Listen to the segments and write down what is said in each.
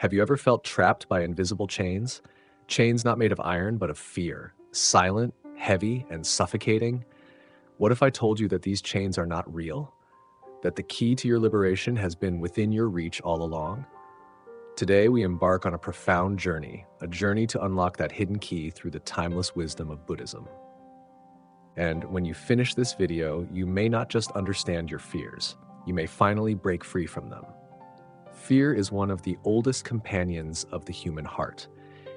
Have you ever felt trapped by invisible chains? Chains not made of iron, but of fear, silent, heavy, and suffocating? What if I told you that these chains are not real? That the key to your liberation has been within your reach all along? Today, we embark on a profound journey, a journey to unlock that hidden key through the timeless wisdom of Buddhism. And when you finish this video, you may not just understand your fears, you may finally break free from them. Fear is one of the oldest companions of the human heart.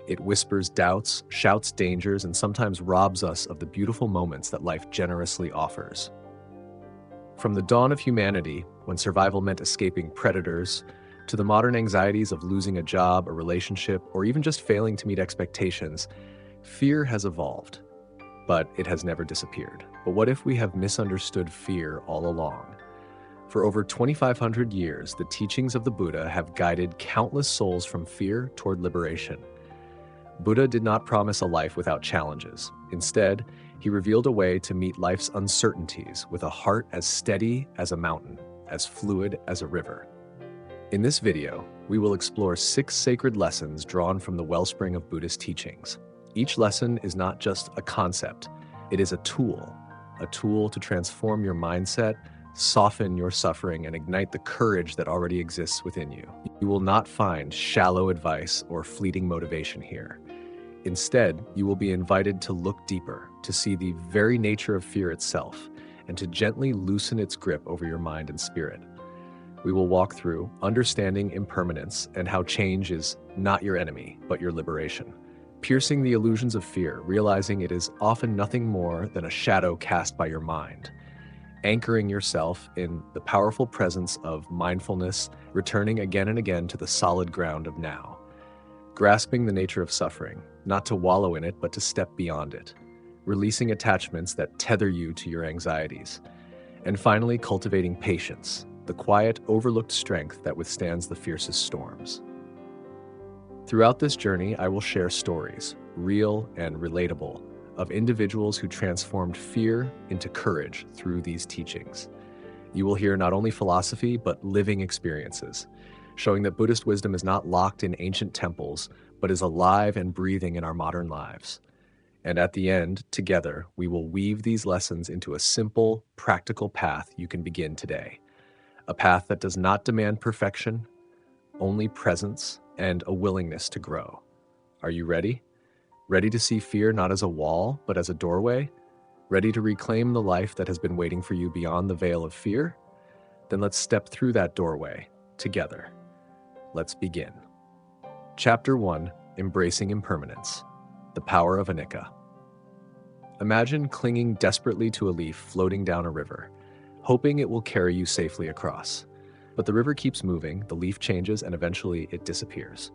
It whispers doubts, shouts dangers, and sometimes robs us of the beautiful moments that life generously offers. From the dawn of humanity, when survival meant escaping predators, to the modern anxieties of losing a job, a relationship, or even just failing to meet expectations, fear has evolved. But it has never disappeared. But what if we have misunderstood fear all along? For over 2,500 years, the teachings of the Buddha have guided countless souls from fear toward liberation. Buddha did not promise a life without challenges. Instead, he revealed a way to meet life's uncertainties with a heart as steady as a mountain, as fluid as a river. In this video, we will explore 6 sacred lessons drawn from the wellspring of Buddhist teachings. Each lesson is not just a concept, it is a tool to transform your mindset, soften your suffering, and ignite the courage that already exists within you. You will not find shallow advice or fleeting motivation here. Instead, you will be invited to look deeper, to see the very nature of fear itself, and to gently loosen its grip over your mind and spirit. We will walk through understanding impermanence and how change is not your enemy, but your liberation. Piercing the illusions of fear, realizing it is often nothing more than a shadow cast by your mind. Anchoring yourself in the powerful presence of mindfulness, returning again and again to the solid ground of now. Grasping the nature of suffering, not to wallow in it, but to step beyond it. Releasing attachments that tether you to your anxieties. And finally, cultivating patience, the quiet, overlooked strength that withstands the fiercest storms. Throughout this journey, I will share stories, real and relatable, of individuals who transformed fear into courage through these teachings. You will hear not only philosophy, but living experiences, showing that Buddhist wisdom is not locked in ancient temples, but is alive and breathing in our modern lives. And at the end, together, we will weave these lessons into a simple, practical path you can begin today. A path that does not demand perfection, only presence and a willingness to grow. Are you ready? Ready to see fear not as a wall, but as a doorway? Ready to reclaim the life that has been waiting for you beyond the veil of fear? Then let's step through that doorway together. Let's begin. Chapter 1, Embracing Impermanence, the Power of Anicca. Imagine clinging desperately to a leaf floating down a river, hoping it will carry you safely across. But the river keeps moving, the leaf changes, and eventually it disappears.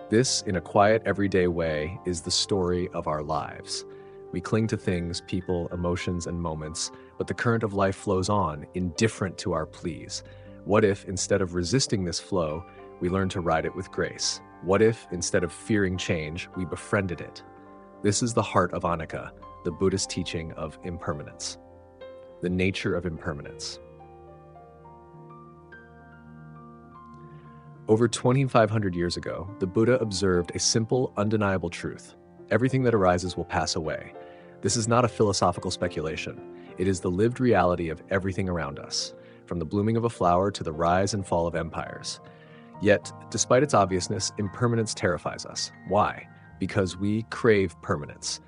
This, in a quiet, everyday way, is the story of our lives. We cling to things, people, emotions, and moments, but the current of life flows on, indifferent to our pleas. What if, instead of resisting this flow, we learn to ride it with grace? What if, instead of fearing change, we befriended it? This is the heart of Anicca, the Buddhist teaching of impermanence. The nature of impermanence. Over 2,500 years ago, the Buddha observed a simple, undeniable truth. Everything that arises will pass away. This is not a philosophical speculation. It is the lived reality of everything around us, from the blooming of a flower to the rise and fall of empires. Yet, despite its obviousness, impermanence terrifies us. Why? Because we crave permanence.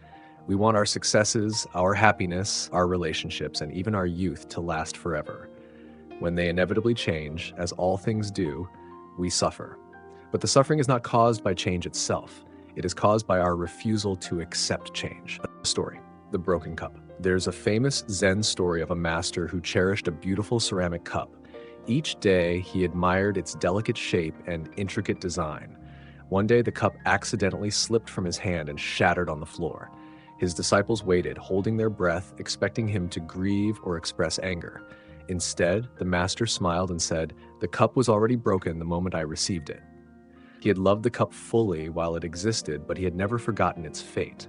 We want our successes, our happiness, our relationships, and even our youth to last forever. When they inevitably change, as all things do, we suffer. But the suffering is not caused by change itself. It is caused by our refusal to accept change. A story, the broken cup. There's a famous Zen story of a master who cherished a beautiful ceramic cup. Each day, he admired its delicate shape and intricate design. One day, the cup accidentally slipped from his hand and shattered on the floor. His disciples waited, holding their breath, expecting him to grieve or express anger. Instead, the master smiled and said, "The cup was already broken the moment I received it." He had loved the cup fully while it existed, but he had never forgotten its fate.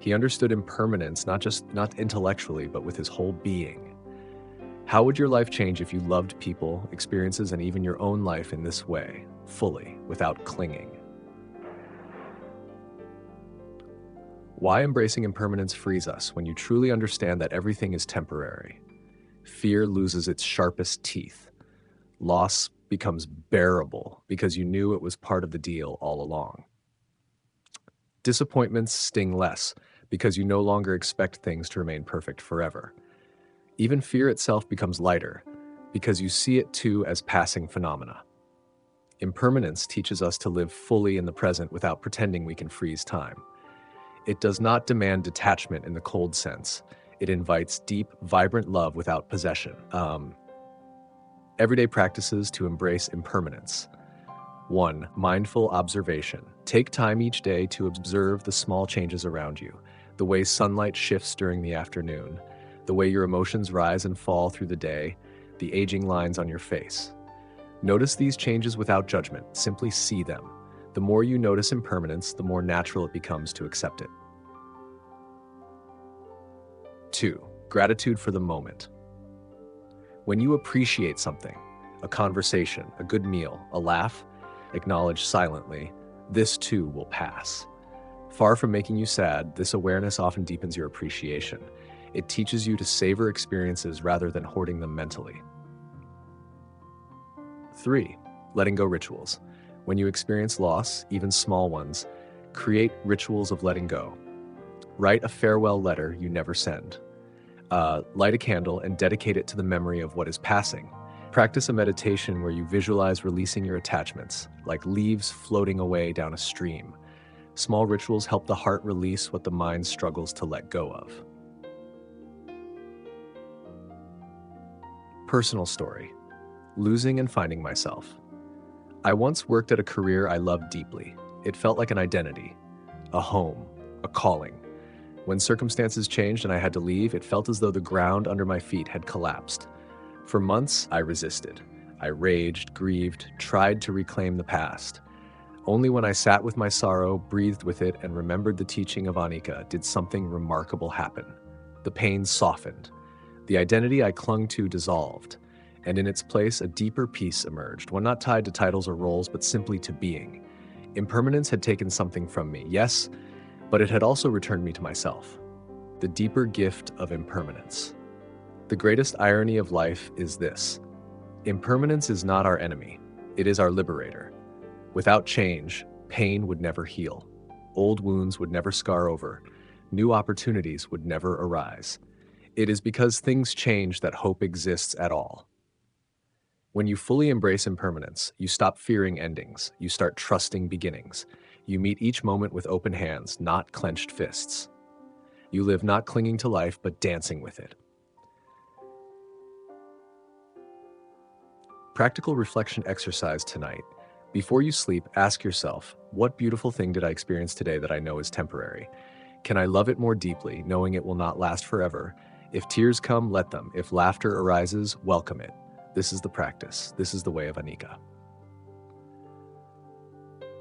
He understood impermanence not intellectually, but with his whole being. How would your life change if you loved people, experiences, and even your own life in this way, fully, without clinging? Why embracing impermanence frees us when you truly understand that everything is temporary. Fear loses its sharpest teeth. Loss becomes bearable because you knew it was part of the deal all along. Disappointments sting less because you no longer expect things to remain perfect forever. Even fear itself becomes lighter because you see it too as passing phenomena. Impermanence teaches us to live fully in the present without pretending we can freeze time. It does not demand detachment in the cold sense. It invites deep, vibrant love without possession. Everyday practices to embrace impermanence. 1. Mindful observation. Take time each day to observe the small changes around you, the way sunlight shifts during the afternoon, the way your emotions rise and fall through the day, the aging lines on your face. Notice these changes without judgment. Simply see them. The more you notice impermanence, the more natural it becomes to accept it. 2. Gratitude for the moment. When you appreciate something, a conversation, a good meal, a laugh, acknowledge silently, this too will pass. Far from making you sad, this awareness often deepens your appreciation. It teaches you to savor experiences rather than hoarding them mentally. 3. Letting go rituals. When you experience loss, even small ones, create rituals of letting go. Write a farewell letter you never send. Light a candle and dedicate it to the memory of what is passing. Practice a meditation where you visualize releasing your attachments, like leaves floating away down a stream. Small rituals help the heart release what the mind struggles to let go of. Personal story. Losing and finding myself. I once worked at a career I loved deeply. It felt like an identity, a home, a calling. When circumstances changed and I had to leave, it felt as though the ground under my feet had collapsed. For months, I resisted. I raged, grieved, tried to reclaim the past. Only when I sat with my sorrow, breathed with it, and remembered the teaching of Anika did something remarkable happen. The pain softened. The identity I clung to dissolved. And in its place, a deeper peace emerged, one not tied to titles or roles, but simply to being. Impermanence had taken something from me, yes, but it had also returned me to myself. The deeper gift of impermanence. The greatest irony of life is this: impermanence is not our enemy, it is our liberator. Without change, pain would never heal. Old wounds would never scar over. New opportunities would never arise. It is because things change that hope exists at all. When you fully embrace impermanence, you stop fearing endings. You start trusting beginnings. You meet each moment with open hands, not clenched fists. You live not clinging to life, but dancing with it. Practical reflection exercise tonight. Before you sleep, ask yourself, what beautiful thing did I experience today that I know is temporary? Can I love it more deeply, knowing it will not last forever? If tears come, let them. If laughter arises, welcome it. This is the practice. This is the way of Anika.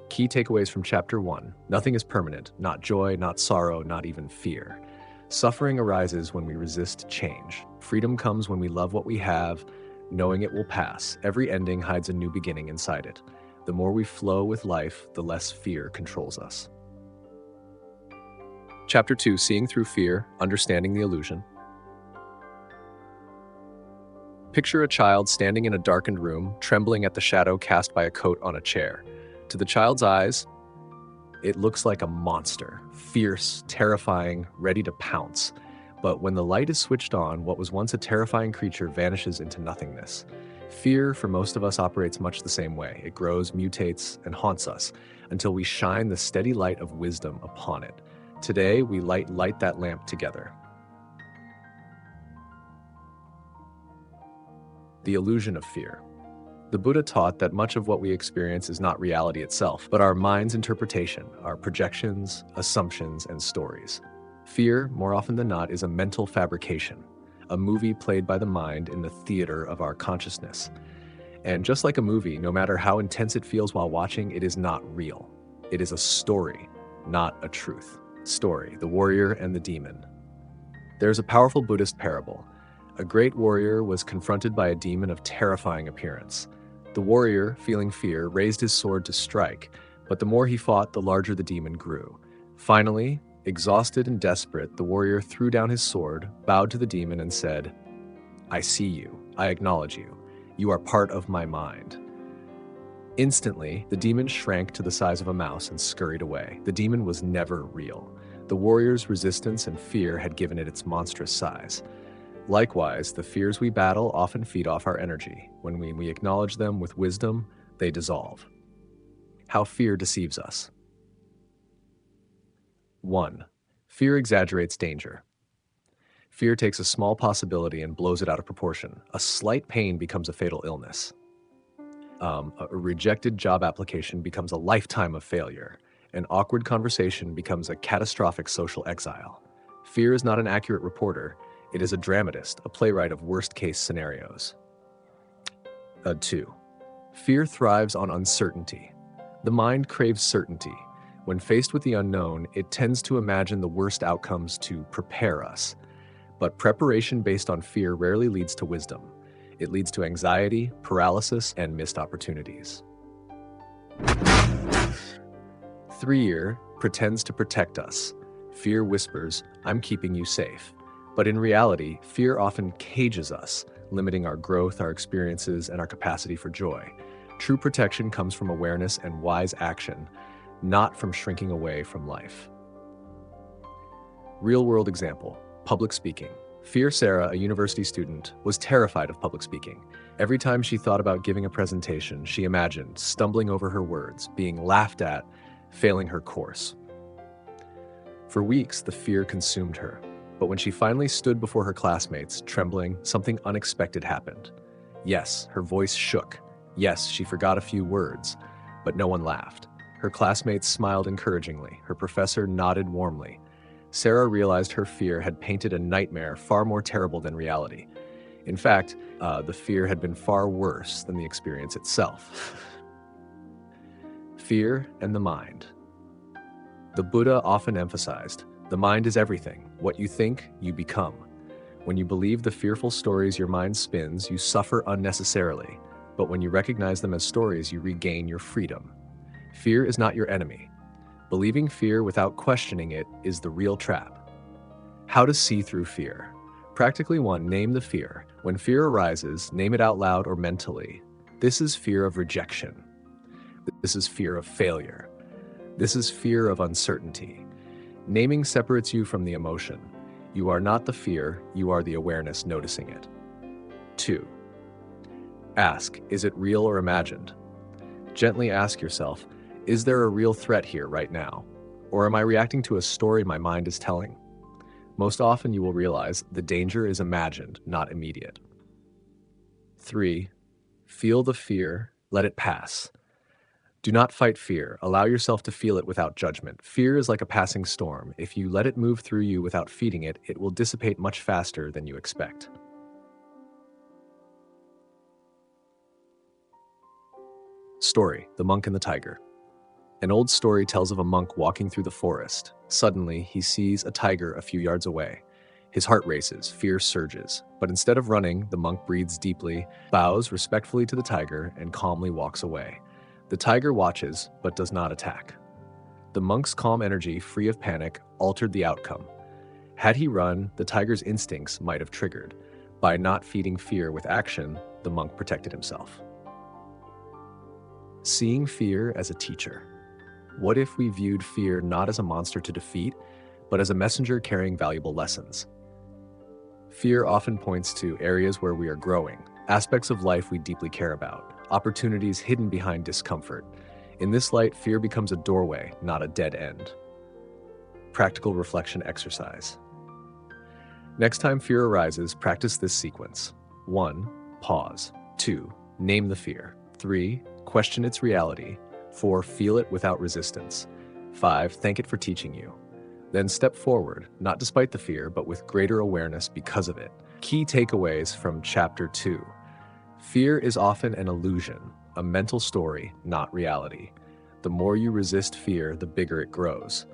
Key takeaways from Chapter 1. Nothing is permanent, not joy, not sorrow, not even fear. Suffering arises when we resist change. Freedom comes when we love what we have, knowing it will pass. Every ending hides a new beginning inside it. The more we flow with life, the less fear controls us. Chapter 2. Seeing through fear, understanding the illusion. Picture a child standing in a darkened room, trembling at the shadow cast by a coat on a chair. To the child's eyes, it looks like a monster, fierce, terrifying, ready to pounce. But when the light is switched on, what was once a terrifying creature vanishes into nothingness. Fear, for most of us, operates much the same way. It grows, mutates, and haunts us until we shine the steady light of wisdom upon it. Today, we light that lamp together. The illusion of fear. The Buddha taught that much of what we experience is not reality itself, but our mind's interpretation, our projections, assumptions, and stories. Fear, more often than not, is a mental fabrication, a movie played by the mind in the theater of our consciousness. And just like a movie, no matter how intense it feels while watching, it is not real. It is a story, not a truth. Story, the warrior and the demon. There's a powerful Buddhist parable. A great warrior was confronted by a demon of terrifying appearance. The warrior, feeling fear, raised his sword to strike, but the more he fought, the larger the demon grew. Finally, exhausted and desperate, the warrior threw down his sword, bowed to the demon, and said, "I see you. I acknowledge you. You are part of my mind." Instantly, the demon shrank to the size of a mouse and scurried away. The demon was never real. The warrior's resistance and fear had given it its monstrous size. Likewise, the fears we battle often feed off our energy. When we acknowledge them with wisdom, they dissolve. How fear deceives us. 1. Fear exaggerates danger. Fear takes a small possibility and blows it out of proportion. A slight pain becomes a fatal illness. A rejected job application becomes a lifetime of failure. An awkward conversation becomes a catastrophic social exile. Fear is not an accurate reporter. It is a dramatist, a playwright of worst-case scenarios. 2. Fear thrives on uncertainty. The mind craves certainty. When faced with the unknown, it tends to imagine the worst outcomes to prepare us. But preparation based on fear rarely leads to wisdom. It leads to anxiety, paralysis, and missed opportunities. 3 pretends to protect us. Fear whispers, "I'm keeping you safe." But in reality, fear often cages us, limiting our growth, our experiences, and our capacity for joy. True protection comes from awareness and wise action, not from shrinking away from life. Real-world example, public speaking. Fear Sarah, a university student, was terrified of public speaking. Every time she thought about giving a presentation, she imagined stumbling over her words, being laughed at, failing her course. For weeks, the fear consumed her. But when she finally stood before her classmates, trembling, something unexpected happened. Yes, her voice shook. Yes, she forgot a few words, but no one laughed. Her classmates smiled encouragingly. Her professor nodded warmly. Sarah realized her fear had painted a nightmare far more terrible than reality. In fact, the fear had been far worse than the experience itself. Fear and the mind. The Buddha often emphasized, the mind is everything. What you think, you become. When you believe the fearful stories your mind spins, you suffer unnecessarily. But when you recognize them as stories, you regain your freedom. Fear is not your enemy. Believing fear without questioning it is the real trap. How to see through fear. Practically 1, name the fear. When fear arises, name it out loud or mentally. This is fear of rejection. This is fear of failure. This is fear of uncertainty. Naming separates you from the emotion. You are not the fear, you are the awareness noticing it. 2. Ask, is it real or imagined? Gently ask yourself, is there a real threat here right now? Or am I reacting to a story my mind is telling? Most often you will realize the danger is imagined, not immediate. 3. Feel the fear, let it pass. Do not fight fear. Allow yourself to feel it without judgment. Fear is like a passing storm. If you let it move through you without feeding it, it will dissipate much faster than you expect. Story, The Monk and the Tiger. An old story tells of a monk walking through the forest. Suddenly, he sees a tiger a few yards away. His heart races, fear surges. But instead of running, the monk breathes deeply, bows respectfully to the tiger, and calmly walks away. The tiger watches, but does not attack. The monk's calm energy, free of panic, altered the outcome. Had he run, the tiger's instincts might have triggered. By not feeding fear with action, the monk protected himself. Seeing fear as a teacher. What if we viewed fear not as a monster to defeat, but as a messenger carrying valuable lessons? Fear often points to areas where we are growing, aspects of life we deeply care about, opportunities hidden behind discomfort. In this light, fear becomes a doorway, not a dead end. Practical reflection exercise. Next time fear arises, practice this sequence. 1. Pause. 2. Name the fear. 3. Question its reality. 4. Feel it without resistance. 5. Thank it for teaching you. Then step forward, not despite the fear, but with greater awareness because of it. Key takeaways from Chapter 2. Fear is often an illusion, a mental story, not reality. The more you resist fear, the bigger it grows.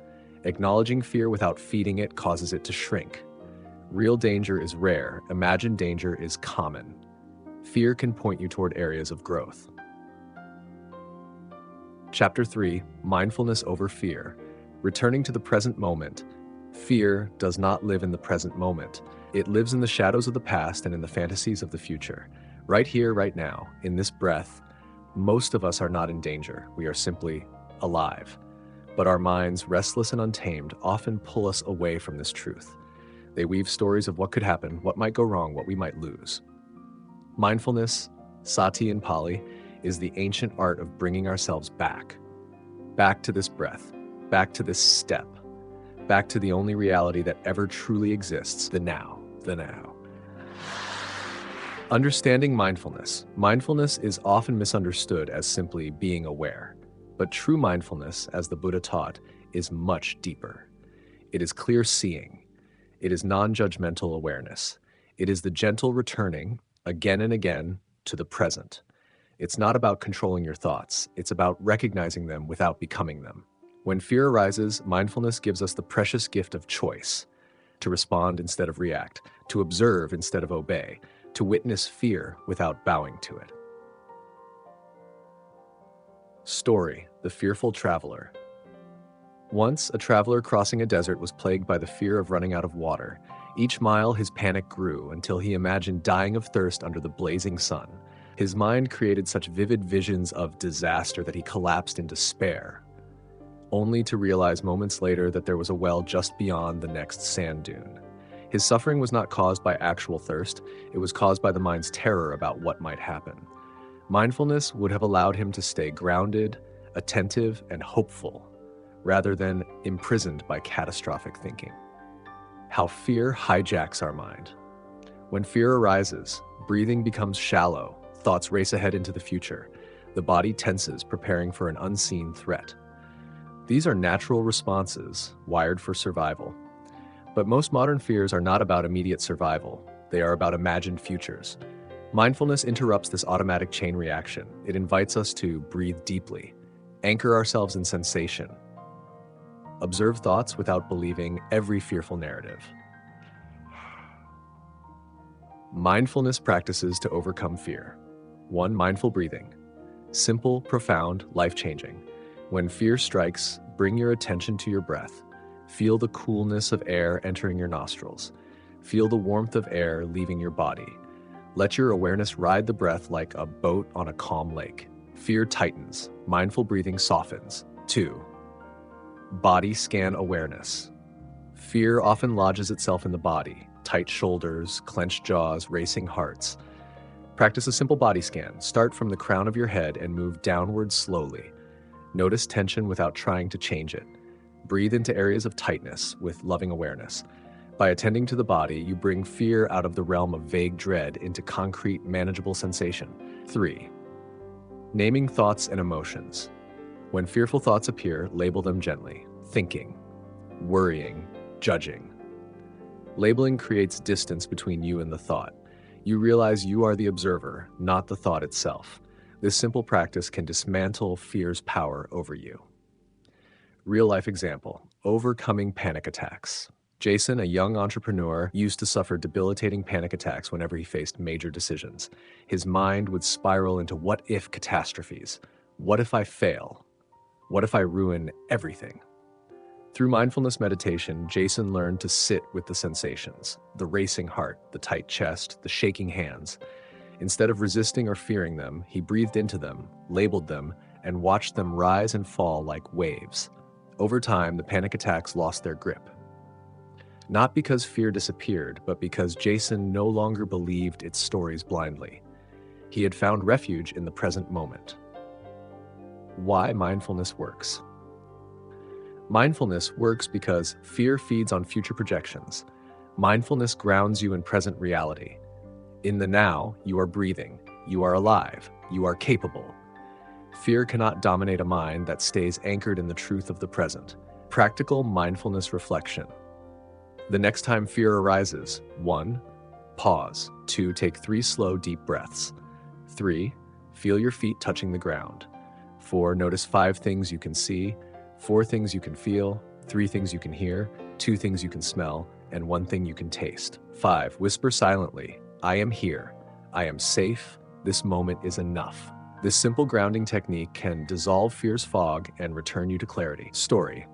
Acknowledging fear without feeding it causes it to shrink. Real danger is rare. Imagined danger is common. Fear can point you toward areas of growth. Chapter 3, Mindfulness over Fear. Returning to the present moment. Fear does not live in the present moment. It lives in the shadows of the past and in the fantasies of the future. Right here, right now, in this breath, most of us are not in danger. We are simply alive. But our minds, restless and untamed, often pull us away from this truth. They weave stories of what could happen, what might go wrong, what we might lose. Mindfulness, sati in Pali, is the ancient art of bringing ourselves back to this breath, back to this step, back to the only reality that ever truly exists, the now, the now. Understanding mindfulness. Mindfulness is often misunderstood as simply being aware, but true mindfulness, as the Buddha taught, is much deeper. It is clear seeing. It is non-judgmental awareness. It is the gentle returning, again and again, to the present. It's not about controlling your thoughts. It's about recognizing them without becoming them. When fear arises, mindfulness gives us the precious gift of choice, to respond instead of react, to observe instead of obey, to witness fear without bowing to it. Story: The Fearful Traveler. Once, a traveler crossing a desert was plagued by the fear of running out of water. Each mile, his panic grew until he imagined dying of thirst under the blazing sun. His mind created such vivid visions of disaster that he collapsed in despair, only to realize moments later that there was a well just beyond the next sand dune. His suffering was not caused by actual thirst, it was caused by the mind's terror about what might happen. Mindfulness would have allowed him to stay grounded, attentive, and hopeful, rather than imprisoned by catastrophic thinking. How fear hijacks our mind. When fear arises, breathing becomes shallow, thoughts race ahead into the future. The body tenses, preparing for an unseen threat. These are natural responses, wired for survival. But most modern fears are not about immediate survival. They are about imagined futures. Mindfulness interrupts this automatic chain reaction. It invites us to breathe deeply, anchor ourselves in sensation, observe thoughts without believing every fearful narrative. Mindfulness practices to overcome fear. 1. Mindful breathing. Simple, profound, life-changing. When fear strikes, bring your attention to your breath. Feel the coolness of air entering your nostrils. Feel the warmth of air leaving your body. Let your awareness ride the breath like a boat on a calm lake. Fear tightens. Mindful breathing softens. 2. Body scan awareness. Fear often lodges itself in the body. Tight shoulders, clenched jaws, racing hearts. Practice a simple body scan. Start from the crown of your head and move downward slowly. Notice tension without trying to change it. Breathe into areas of tightness with loving awareness. By attending to the body, you bring fear out of the realm of vague dread into concrete, manageable sensation. 3. Naming thoughts and emotions. When fearful thoughts appear, label them gently. Thinking, worrying, judging. Labeling creates distance between you and the thought. You realize you are the observer, not the thought itself. This simple practice can dismantle fear's power over you. Real-life example: overcoming panic attacks. Jason, a young entrepreneur, used to suffer debilitating panic attacks whenever he faced major decisions. His mind would spiral into what-if catastrophes. What if I fail? What if I ruin everything? Through mindfulness meditation, Jason learned to sit with the sensations, the racing heart, the tight chest, the shaking hands. Instead of resisting or fearing them, he breathed into them, labeled them, and watched them rise and fall like waves. Over time, the panic attacks lost their grip. Not because fear disappeared, but because Jason no longer believed its stories blindly. He had found refuge in the present moment. Why mindfulness works. Mindfulness works because fear feeds on future projections. Mindfulness grounds you in present reality. In the now, you are breathing, you are alive, you are capable. Fear cannot dominate a mind that stays anchored in the truth of the present. Practical mindfulness reflection. The next time fear arises: 1. Pause. 2. Take 3 slow, deep breaths. 3. Feel your feet touching the ground. 4. Notice 5 things you can see, 4 things you can feel, 3 things you can hear, 2 things you can smell, and one thing you can taste. 5. Whisper silently, I am here. I am safe. This moment is enough. This simple grounding technique can dissolve fear's fog and return you to clarity. Story.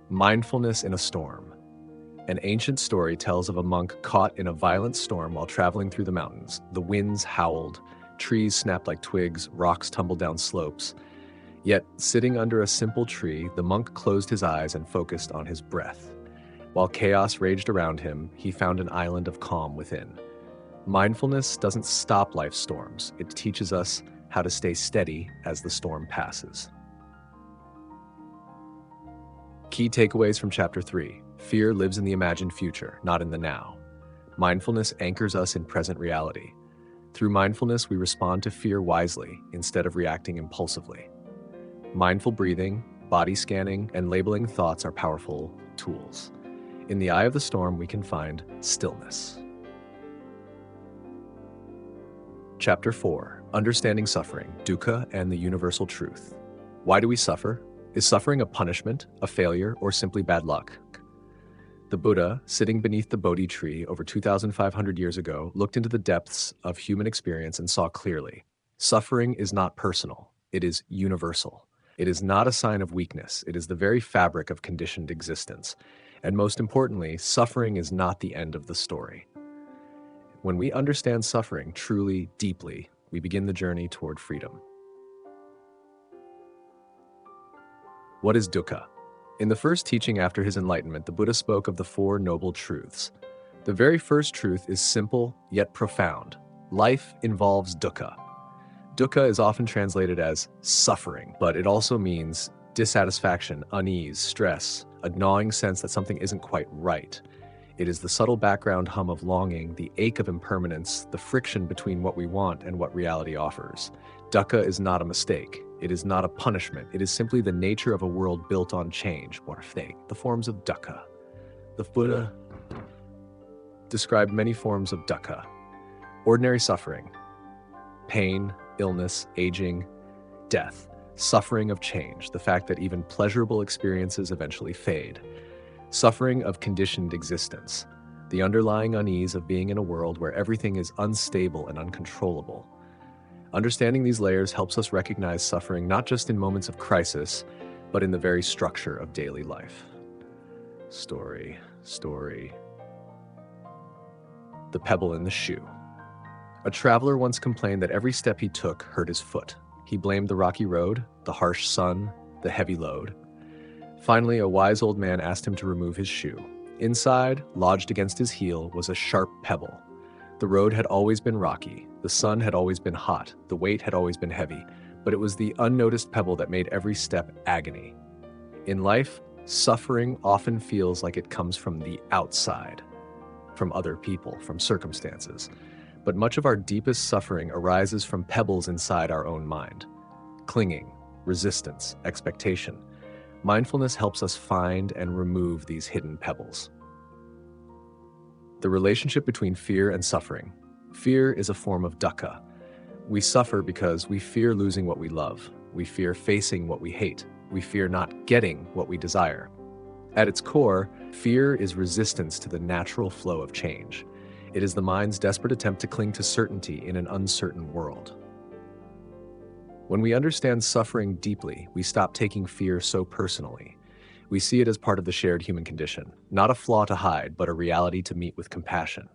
Mindfulness in a storm. An ancient story tells of a monk caught in a violent storm while traveling through the mountains. The winds howled, trees snapped like twigs, rocks tumbled down slopes. Yet, sitting under a simple tree, the monk closed his eyes and focused on his breath. While chaos raged around him, he found an island of calm within. Mindfulness doesn't stop life's storms. It teaches us how to stay steady as the storm passes. Key takeaways from Chapter 3. Fear lives in the imagined future, not in the now. Mindfulness anchors us in present reality. Through mindfulness, we respond to fear wisely instead of reacting impulsively. Mindful breathing, body scanning, and labeling thoughts are powerful tools. In the eye of the storm, we can find stillness. Chapter 4. Understanding Suffering, Dukkha, and the Universal Truth. Why do we suffer? Is suffering a punishment, a failure, or simply bad luck? The Buddha, sitting beneath the Bodhi tree over 2,500 years ago, looked into the depths of human experience and saw clearly. Suffering is not personal. It is universal. It is not a sign of weakness. It is the very fabric of conditioned existence. And most importantly, suffering is not the end of the story. When we understand suffering truly, deeply, we begin the journey toward freedom. What is dukkha? In the first teaching after his enlightenment, the Buddha spoke of the Four Noble Truths. The very first truth is simple yet profound. Life involves dukkha. Dukkha is often translated as suffering, but it also means dissatisfaction, unease, stress, a gnawing sense that something isn't quite right. It is the subtle background hum of longing, the ache of impermanence, the friction between what we want and what reality offers. Dukkha is not a mistake. It is not a punishment. It is simply the nature of a world built on change. What are they? The forms of dukkha. The Buddha described many forms of dukkha. Ordinary suffering, pain, illness, aging, death, suffering of change, the fact that even pleasurable experiences eventually fade. Suffering of conditioned existence, the underlying unease of being in a world where everything is unstable and uncontrollable. Understanding these layers helps us recognize suffering not just in moments of crisis, but in the very structure of daily life. Story. The pebble in the shoe. A traveler once complained that every step he took hurt his foot. He blamed the rocky road, the harsh sun, the heavy load. Finally, a wise old man asked him to remove his shoe. Inside, lodged against his heel, was a sharp pebble. The road had always been rocky, the sun had always been hot, the weight had always been heavy, but it was the unnoticed pebble that made every step agony. In life, suffering often feels like it comes from the outside, from other people, from circumstances. But much of our deepest suffering arises from pebbles inside our own mind. Clinging, resistance, expectation. Mindfulness helps us find and remove these hidden pebbles. The relationship between fear and suffering. Fear is a form of dukkha. We suffer because we fear losing what we love. We fear facing what we hate. We fear not getting what we desire. At its core, fear is resistance to the natural flow of change. It is the mind's desperate attempt to cling to certainty in an uncertain world. When we understand suffering deeply, we stop taking fear so personally. We see it as part of the shared human condition, not a flaw to hide, but a reality to meet with compassion.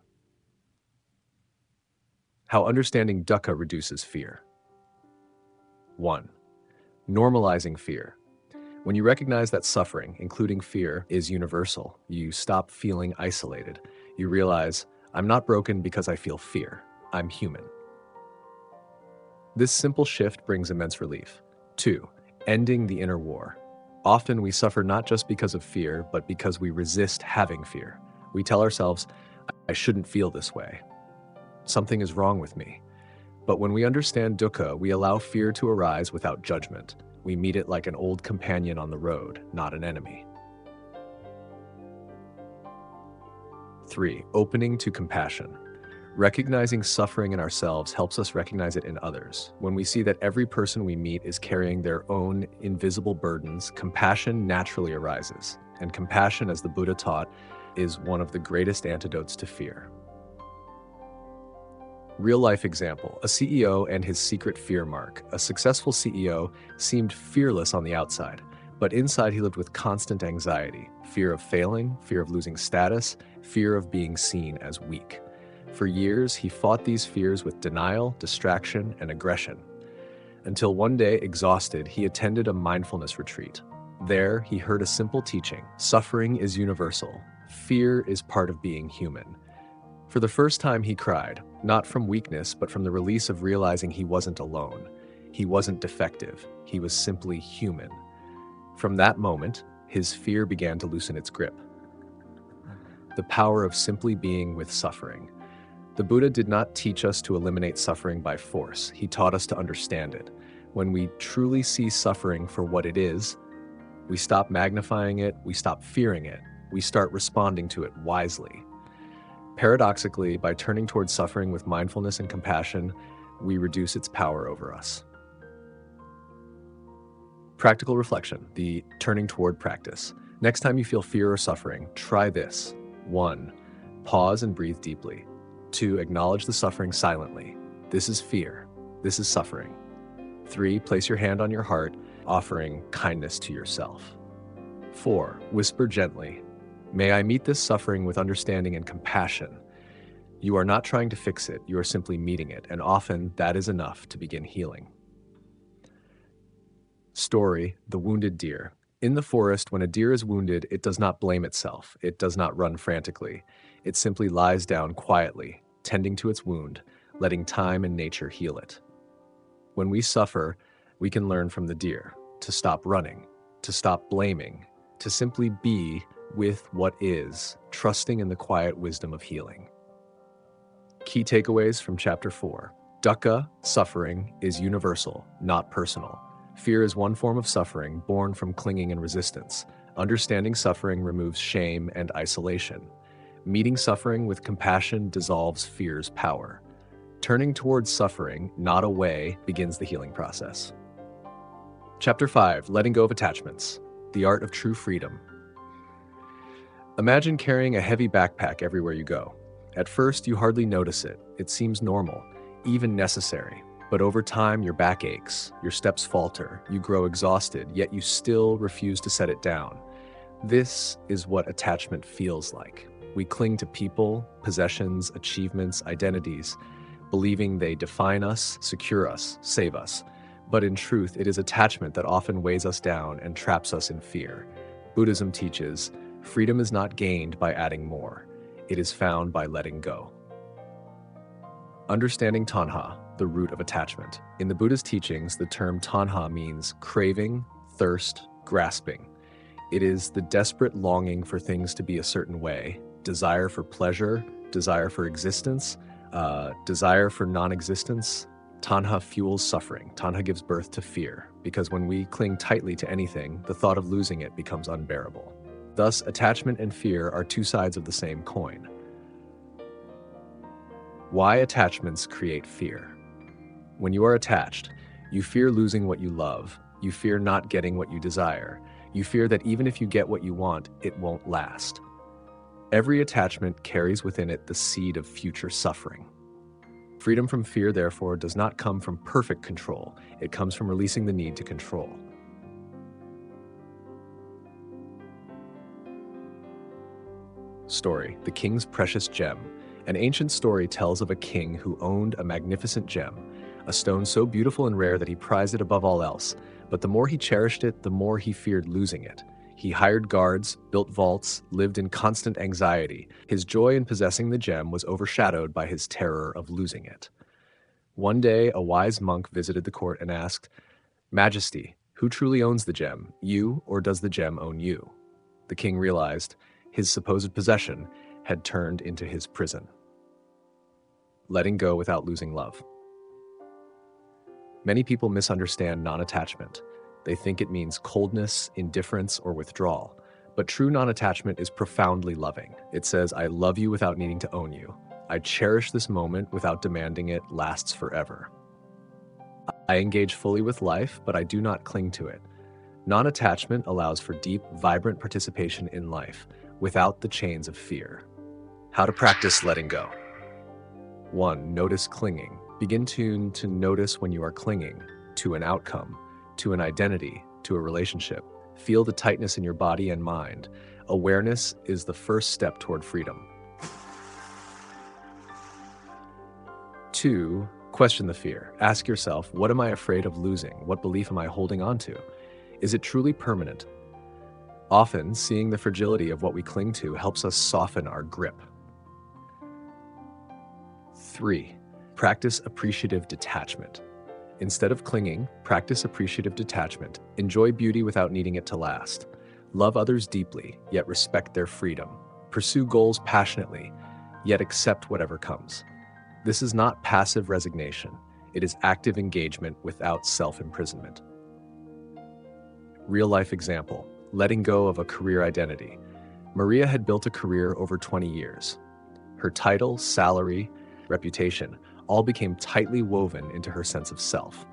How understanding dukkha reduces fear. 1. Normalizing fear. When you recognize that suffering, including fear, is universal, you stop feeling isolated. You realize, I'm not broken because I feel fear. I'm human. This simple shift brings immense relief. 2. Ending the inner war. Often we suffer not just because of fear, but because we resist having fear. We tell ourselves, I shouldn't feel this way. Something is wrong with me. But when we understand dukkha, we allow fear to arise without judgment. We meet it like an old companion on the road, not an enemy. 3. Opening to compassion. Recognizing suffering in ourselves helps us recognize it in others. When we see that every person we meet is carrying their own invisible burdens, compassion naturally arises. And compassion, as the Buddha taught, is one of the greatest antidotes to fear. Real-life example, a CEO and his secret fear mark. A successful CEO seemed fearless on the outside, but inside he lived with constant anxiety, fear of failing, fear of losing status, fear of being seen as weak. For years, he fought these fears with denial, distraction, and aggression. Until one day, exhausted, he attended a mindfulness retreat. There, he heard a simple teaching: suffering is universal. Fear is part of being human. For the first time, he cried, not from weakness, but from the release of realizing he wasn't alone. He wasn't defective. He was simply human. From that moment, his fear began to loosen its grip. The power of simply being with suffering. The Buddha did not teach us to eliminate suffering by force. He taught us to understand it. When we truly see suffering for what it is, we stop magnifying it, we stop fearing it, we start responding to it wisely. Paradoxically, by turning towards suffering with mindfulness and compassion, we reduce its power over us. Practical reflection, the turning toward practice. Next time you feel fear or suffering, try this. 1. Pause and breathe deeply. 2. Acknowledge the suffering silently. This is fear. This is suffering. 3. Place your hand on your heart, offering kindness to yourself. 4. Whisper gently, "May I meet this suffering with understanding and compassion." You are not trying to fix it, you are simply meeting it, and often that is enough to begin healing. Story, the wounded deer. In the forest, when a deer is wounded, it does not blame itself. It does not run frantically. It simply lies down quietly, tending to its wound, letting time and nature heal it. When we suffer, we can learn from the deer to stop running, to stop blaming, to simply be with what is, trusting in the quiet wisdom of healing. Key takeaways from Chapter 4. Dukkha, suffering, is universal, not personal. Fear is one form of suffering born from clinging and resistance. Understanding suffering removes shame and isolation. Meeting suffering with compassion dissolves fear's power. Turning towards suffering, not away, begins the healing process. Chapter 5. Letting go of attachments. The art of true freedom. Imagine carrying a heavy backpack everywhere you go. At first, you hardly notice it. It seems normal, even necessary. But over time, your back aches, your steps falter, you grow exhausted, yet you still refuse to set it down. This is what attachment feels like. We cling to people, possessions, achievements, identities, believing they define us, secure us, save us. But in truth, it is attachment that often weighs us down and traps us in fear. Buddhism teaches, freedom is not gained by adding more. It is found by letting go. Understanding tanha, the root of attachment. In the Buddha's teachings, the term tanha means craving, thirst, grasping. It is the desperate longing for things to be a certain way, desire for pleasure, desire for existence, desire for non-existence. Tanha fuels suffering. Tanha gives birth to fear, because when we cling tightly to anything, the thought of losing it becomes unbearable. Thus, attachment and fear are two sides of the same coin. Why attachments create fear? When you are attached, you fear losing what you love. You fear not getting what you desire. You fear that even if you get what you want, it won't last. Every attachment carries within it the seed of future suffering. Freedom from fear, therefore, does not come from perfect control. It comes from releasing the need to control. Story, the king's precious gem. An ancient story tells of a king who owned a magnificent gem, a stone so beautiful and rare that he prized it above all else. But the more he cherished it, the more he feared losing it. He hired guards, built vaults, lived in constant anxiety. His joy in possessing the gem was overshadowed by his terror of losing it. One day, a wise monk visited the court and asked, "Majesty, who truly owns the gem, you or does the gem own you?" The king realized his supposed possession had turned into his prison. Letting go without losing love. Many people misunderstand non-attachment. They think it means coldness, indifference, or withdrawal. But true non-attachment is profoundly loving. It says, I love you without needing to own you. I cherish this moment without demanding it lasts forever. I engage fully with life, but I do not cling to it. Non-attachment allows for deep, vibrant participation in life. without the chains of fear. How to practice letting go. 1. Notice clinging. Begin to notice when you are clinging to an outcome, to an identity, to a relationship. Feel the tightness in your body and mind. Awareness is the first step toward freedom. 2. Question the fear. Ask yourself, what am I afraid of losing? What belief am I holding on to? Is it truly permanent? Often, seeing the fragility of what we cling to helps us soften our grip. 3. Practice appreciative detachment. Instead of clinging, practice appreciative detachment. Enjoy beauty without needing it to last. Love others deeply, yet respect their freedom. Pursue goals passionately, yet accept whatever comes. This is not passive resignation. It is active engagement without self-imprisonment. Real-life example. Letting go of a career identity. Maria had built a career over 20 years. Her title, salary, reputation all became tightly woven into her sense of self.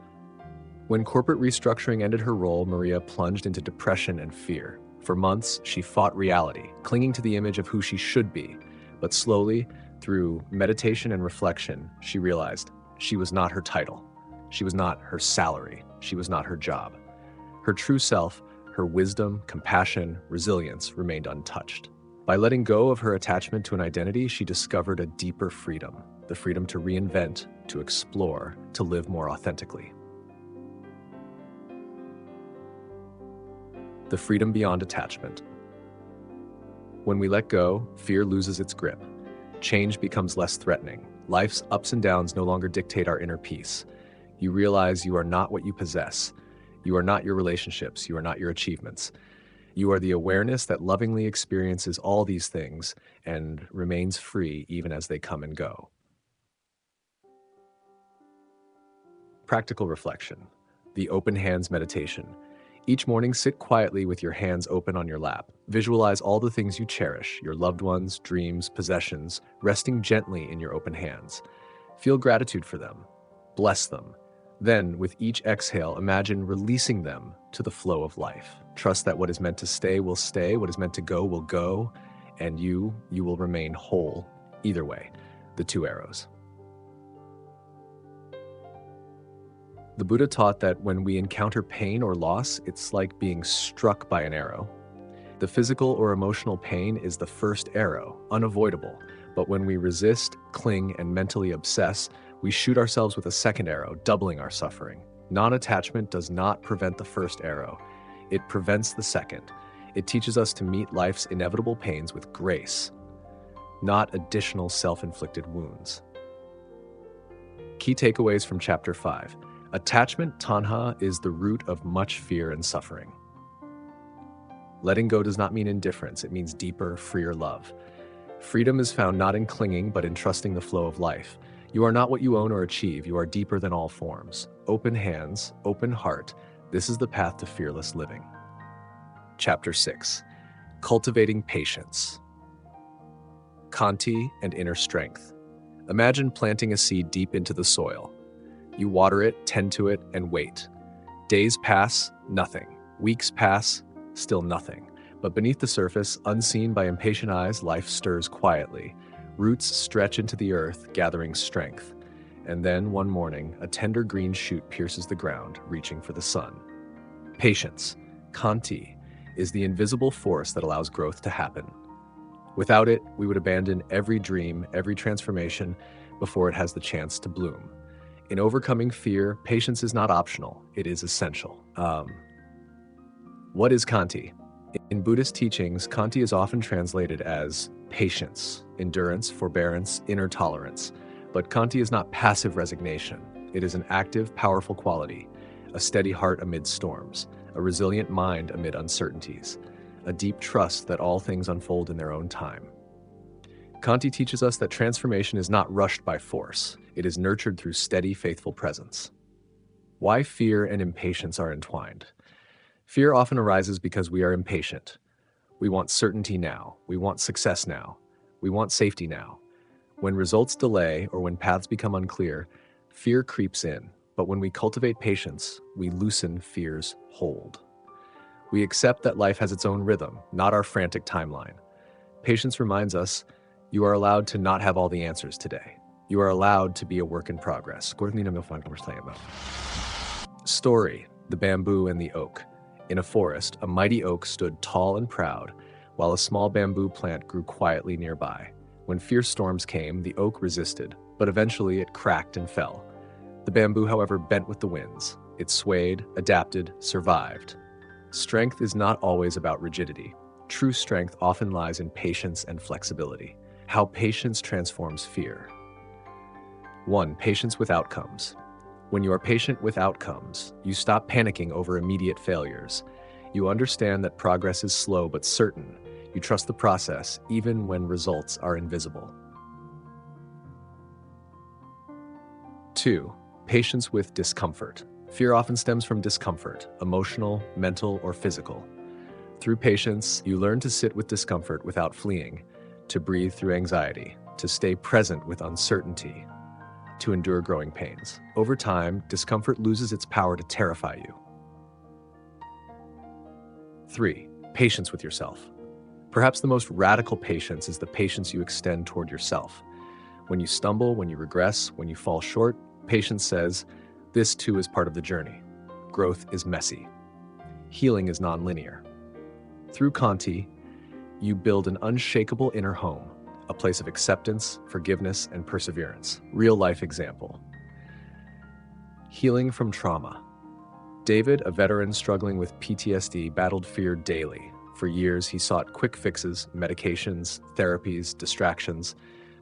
When corporate restructuring ended her role, Maria plunged into depression and fear. For months, she fought reality, clinging to the image of who she should be. But slowly, through meditation and reflection, she realized she was not her title. She was not her salary. She was not her job. Her true self, her wisdom, compassion, resilience remained untouched. By letting go of her attachment to an identity, she discovered a deeper freedom, the freedom to reinvent, to explore, to live more authentically. The freedom beyond attachment. When we let go, fear loses its grip. Change becomes less threatening. Life's ups and downs no longer dictate our inner peace. You realize you are not what you possess. You are not your relationships. You are not your achievements. You are the awareness that lovingly experiences all these things and remains free even as they come and go. Practical reflection. The open hands meditation. Each morning, sit quietly with your hands open on your lap. Visualize all the things you cherish, your loved ones, dreams, possessions, resting gently in your open hands. Feel gratitude for them. Bless them. Then, with each exhale, imagine releasing them to the flow of life. Trust that what is meant to stay, what is meant to go, will go, and you will remain whole. Either way, the 2 arrows. The Buddha taught that when we encounter pain or loss, it's like being struck by an arrow. The physical or emotional pain is the first arrow, unavoidable, but when we resist, cling, and mentally obsess, we shoot ourselves with a second arrow, doubling our suffering. Non-attachment does not prevent the first arrow. It prevents the second. It teaches us to meet life's inevitable pains with grace, not additional self-inflicted wounds. Key takeaways from Chapter 5. Attachment, tanha, is the root of much fear and suffering. Letting go does not mean indifference. It means deeper, freer love. Freedom is found not in clinging, but in trusting the flow of life. You are not what you own or achieve. You are deeper than all forms. Open hands, open heart. This is the path to fearless living. Chapter 6. Cultivating patience. Khanti and inner strength. Imagine planting a seed deep into the soil. You water it, tend to it, and wait. Days pass, nothing. Weeks pass, still nothing. But beneath the surface, unseen by impatient eyes, life stirs quietly. Roots stretch into the earth, gathering strength. And then, one morning, a tender green shoot pierces the ground, reaching for the sun. Patience, Khanti, is the invisible force that allows growth to happen. Without it, we would abandon every dream, every transformation, before it has the chance to bloom. In overcoming fear, patience is not optional, it is essential. What is Khanti? In Buddhist teachings, Khanti is often translated as patience, endurance, forbearance, inner tolerance. But Khanti is not passive resignation. It is an active, powerful quality, a steady heart amid storms, a resilient mind amid uncertainties, a deep trust that all things unfold in their own time. Khanti teaches us that transformation is not rushed by force. It is nurtured through steady, faithful presence. Why fear and impatience are entwined. Fear often arises because we are impatient. We want certainty now. We want success now. We want safety now. When results delay or when paths become unclear, fear creeps in. But when we cultivate patience, we loosen fear's hold. We accept that life has its own rhythm, not our frantic timeline. Patience reminds us you are allowed to not have all the answers today. You are allowed to be a work in progress. Story, the bamboo and the oak. In a forest, a mighty oak stood tall and proud, while a small bamboo plant grew quietly nearby. When fierce storms came, the oak resisted, but eventually it cracked and fell. The bamboo, however, bent with the winds. It swayed, adapted, survived. Strength is not always about rigidity. True strength often lies in patience and flexibility. How patience transforms fear. 1. Patience with outcomes. When you are patient with outcomes, you stop panicking over immediate failures. You understand that progress is slow but certain. You trust the process even when results are invisible. 2. Patience with discomfort. Fear often stems from discomfort, emotional, mental, or physical. Through patience, you learn to sit with discomfort without fleeing, to breathe through anxiety, to stay present with uncertainty, to endure growing pains. Over time, discomfort loses its power to terrify you. 3. Patience with yourself. Perhaps the most radical patience is the patience you extend toward yourself. When you stumble, when you regress, when you fall short, patience says, this too is part of the journey. Growth is messy. Healing is nonlinear. Through Kanti, you build an unshakable inner home, a place of acceptance, forgiveness, and perseverance. Real-life example. Healing from trauma. David, a veteran struggling with PTSD, battled fear daily. For years, he sought quick fixes, medications, therapies, distractions.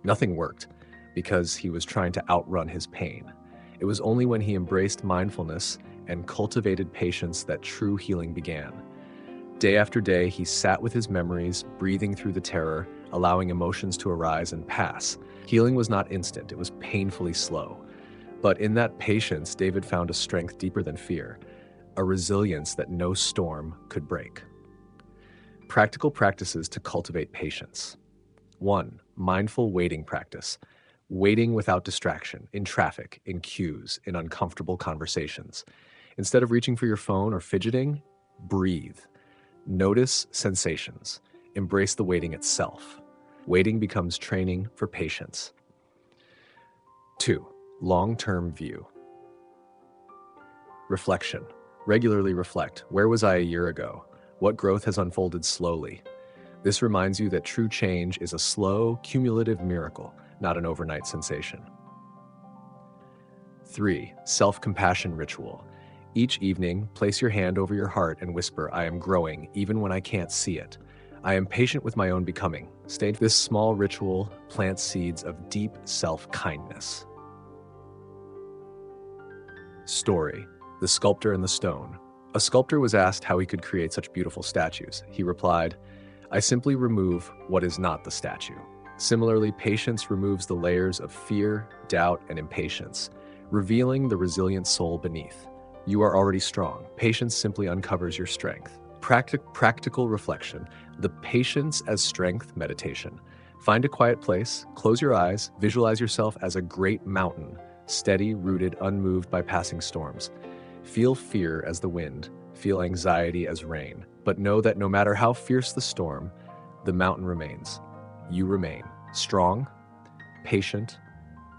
Nothing worked because he was trying to outrun his pain. It was only when he embraced mindfulness and cultivated patience that true healing began. Day after day, he sat with his memories, breathing through the terror, allowing emotions to arise and pass. Healing was not instant, it was painfully slow. But in that patience, David found a strength deeper than fear, a resilience that no storm could break. Practical practices to cultivate patience. 1. Mindful waiting practice. Waiting without distraction, in traffic, in queues, in uncomfortable conversations. Instead of reaching for your phone or fidgeting, breathe. Notice sensations. Embrace the waiting itself. Waiting becomes training for patience. 2. Long-term view. Reflection. Regularly reflect. Where was I a year ago? What growth has unfolded slowly? This reminds you that true change is a slow, cumulative miracle, not an overnight sensation. 3. Self-compassion ritual. Each evening, place your hand over your heart and whisper, I am growing, even when I can't see it. I am patient with my own becoming. This small ritual plants seeds of deep self-kindness. Story, the sculptor and the stone. A sculptor was asked how he could create such beautiful statues. He replied, I simply remove what is not the statue. Similarly, patience removes the layers of fear, doubt, and impatience, revealing the resilient soul beneath. You are already strong. Patience simply uncovers your strength. Practical reflection. The patience as strength meditation. Find a quiet place, close your eyes, visualize yourself as a great mountain, steady, rooted, unmoved by passing storms. Feel fear as the wind, feel anxiety as rain, but know that no matter how fierce the storm, the mountain remains. You remain strong, patient,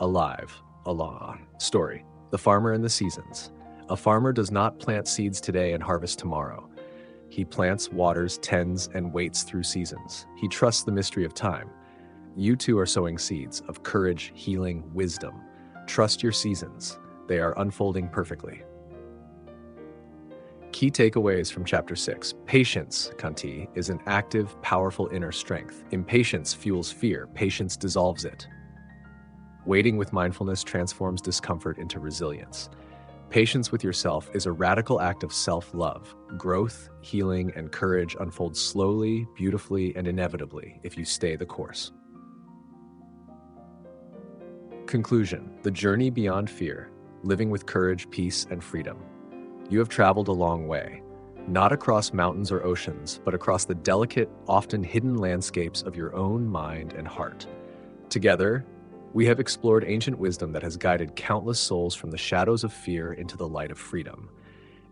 alive, along. Story, the farmer and the seasons. A farmer does not plant seeds today and harvest tomorrow. He plants, waters, tends, and waits through seasons. He trusts the mystery of time. You too are sowing seeds of courage, healing, wisdom. Trust your seasons. They are unfolding perfectly. Key takeaways from Chapter 6. Patience, Kanti, is an active, powerful inner strength. Impatience fuels fear. Patience dissolves it. Waiting with mindfulness transforms discomfort into resilience. Patience with yourself is a radical act of self-love. Growth, healing, and courage unfold slowly, beautifully, and inevitably if you stay the course. Conclusion. The journey beyond fear, living with courage, peace, and freedom. You have traveled a long way, not across mountains or oceans, but across the delicate, often hidden landscapes of your own mind and heart. Together, we have explored ancient wisdom that has guided countless souls from the shadows of fear into the light of freedom.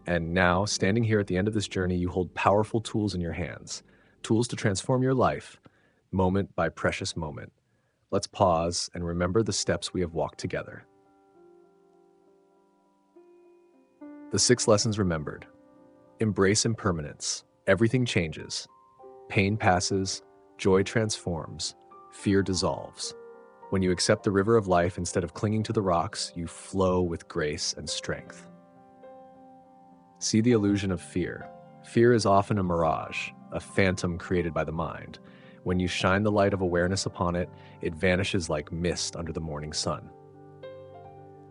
And now, standing here at the end of this journey, you hold powerful tools in your hands, tools to transform your life, moment by precious moment. Let's pause and remember the steps we have walked together. The 6 lessons remembered. Embrace impermanence. Everything changes. Pain passes, joy transforms, fear dissolves. When you accept the river of life instead of clinging to the rocks, you flow with grace and strength. See the illusion of fear. Fear is often a mirage, a phantom created by the mind. When you shine the light of awareness upon it, it vanishes like mist under the morning sun.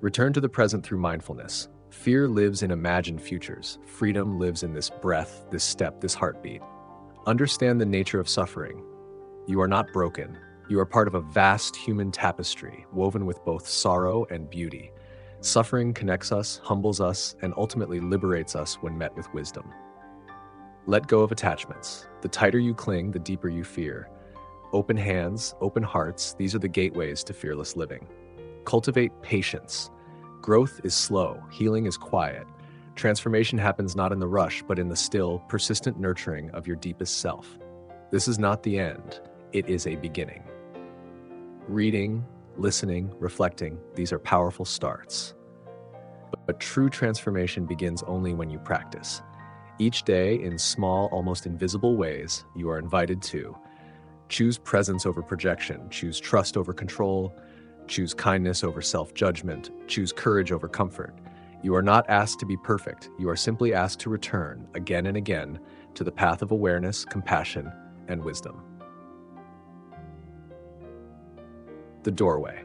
Return to the present through mindfulness. Fear lives in imagined futures. Freedom lives in this breath, this step, this heartbeat. Understand the nature of suffering. You are not broken. You are part of a vast human tapestry, woven with both sorrow and beauty. Suffering connects us, humbles us, and ultimately liberates us when met with wisdom. Let go of attachments. The tighter you cling, the deeper you fear. Open hands, open hearts, these are the gateways to fearless living. Cultivate patience. Growth is slow, healing is quiet. Transformation happens not in the rush, but in the still, persistent nurturing of your deepest self. This is not the end, it is a beginning. Reading, listening, reflecting, these are powerful starts. But true transformation begins only when you practice. Each day, in small, almost invisible ways, you are invited to choose presence over projection, choose trust over control, choose kindness over self-judgment, choose courage over comfort. You are not asked to be perfect. You are simply asked to return again and again to the path of awareness, compassion, and wisdom. The doorway.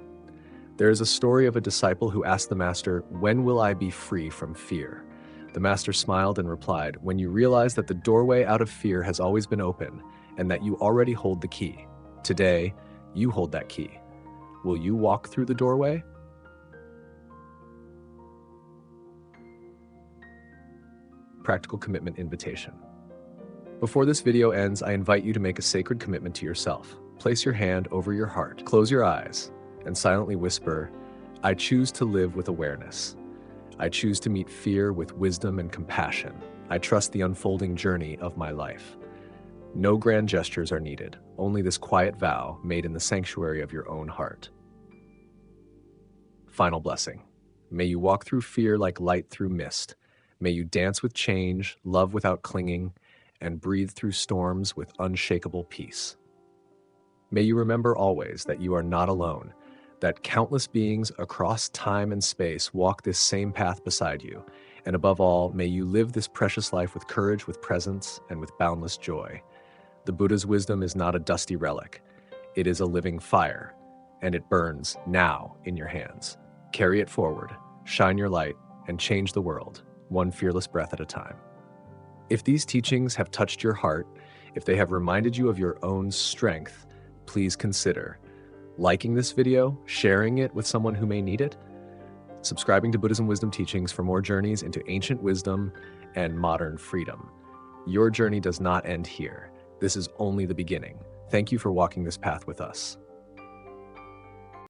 There is a story of a disciple who asked the master, "When will I be free from fear?" The master smiled and replied, "When you realize that the doorway out of fear has always been open and that you already hold the key. Today, you hold that key. Will you walk through the doorway?" Practical commitment invitation. Before this video ends, I invite you to make a sacred commitment to yourself. Place your hand over your heart, close your eyes, and silently whisper, "I choose to live with awareness. I choose to meet fear with wisdom and compassion. I trust the unfolding journey of my life." No grand gestures are needed, only this quiet vow made in the sanctuary of your own heart. Final blessing. May you walk through fear like light through mist. May you dance with change, love without clinging, and breathe through storms with unshakable peace. May you remember always that you are not alone, that countless beings across time and space walk this same path beside you, and above all, may you live this precious life with courage, with presence, and with boundless joy. The Buddha's wisdom is not a dusty relic. It is a living fire, and it burns now in your hands. Carry it forward, shine your light, and change the world, one fearless breath at a time. If these teachings have touched your heart, if they have reminded you of your own strength, please consider liking this video, sharing it with someone who may need it, subscribing to Buddhism Wisdom Teachings for more journeys into ancient wisdom and modern freedom. Your journey does not end here. This is only the beginning. Thank you for walking this path with us.